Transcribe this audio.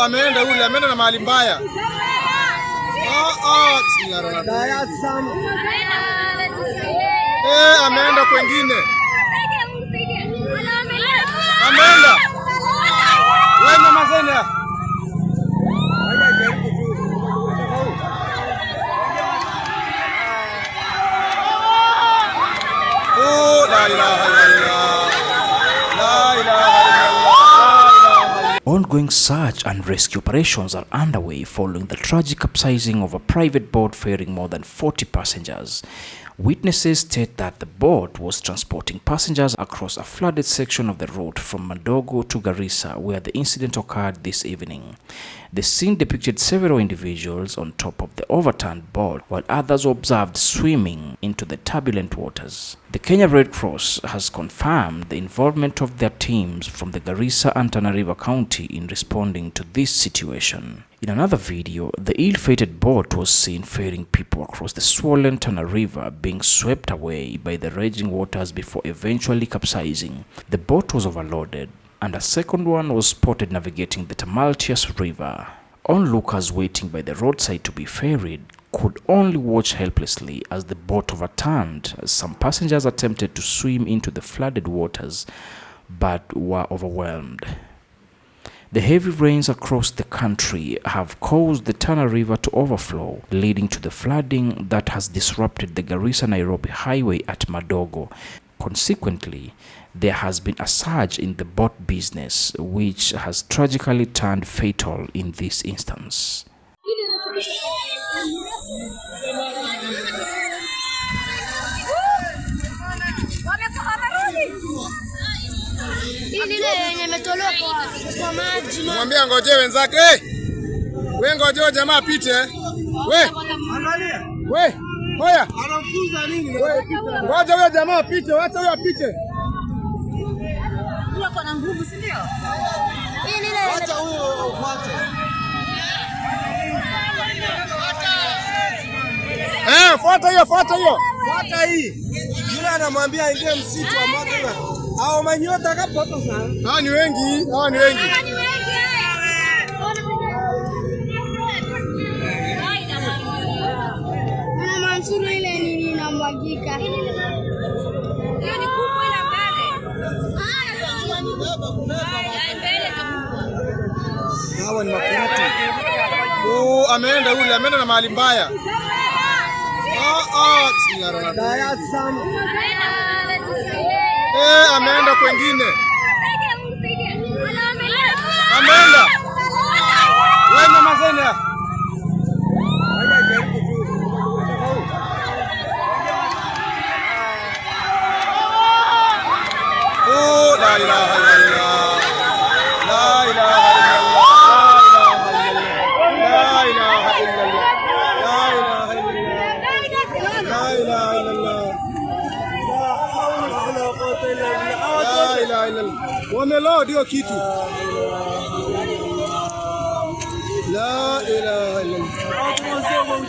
Ameenda yule, ameenda na mahali mbaya. Ameenda kwengine. Ameenda. Wewe mama Zena. La ilaha illallah. La ilaha illallah. Ongoing search and rescue operations are underway following the tragic capsizing of a private boat ferrying more than 40 passengers. Witnesses state that the boat was transporting passengers across a flooded section of the route from Madogo to Garissa, where the incident occurred this evening. The scene depicted several individuals on top of the overturned boat, while others were observed swimming into the turbulent waters. The Kenya Red Cross has confirmed the involvement of their teams from the Garissa and Tana River County in responding to this situation. In another video, the ill-fated boat was seen ferrying people across the swollen Tana River, being swept away by the raging waters before eventually capsizing. The boat was overloaded, and a second one was spotted navigating the tumultuous river. Onlookers waiting by the roadside to be ferried could only watch helplessly as the boat overturned, as some passengers attempted to swim into the flooded waters but were overwhelmed. The heavy rains across the country have caused the Tana River to overflow, leading to the flooding that has disrupted the Garissa-Nairobi highway at Madogo. Consequently, there has been a surge in the boat business, which has tragically turned fatal in this instance. Mwambie ngoje wenzake. Wewe ngoje jamaa apite. Hoya. Anafunza nini? Ngoja huyo jamaa apite, acha huyo apite. Huyo ana nguvu, si ndio? Acha huyo ufuate. Fuata hiyo. Fuata hii. Yule anamwambia ingie msitu wa Madogo. Hao manyota kapoto sana. Hawa ni wengi. Ana mansuru ile nini inamwagika. Hiyo ni kubwa ile mbele. Hawa ni makurutu. Ameenda yule, ameenda na mahali mbaya. Ameenda kwengine. Ameenda. Wewe mama Zena. La ilaha illallah. La ilaha illallah. La ilaha illallah. La ilaha illallah. La ilaha illallah. Wameload hiyo kitu. La ilaha illallah.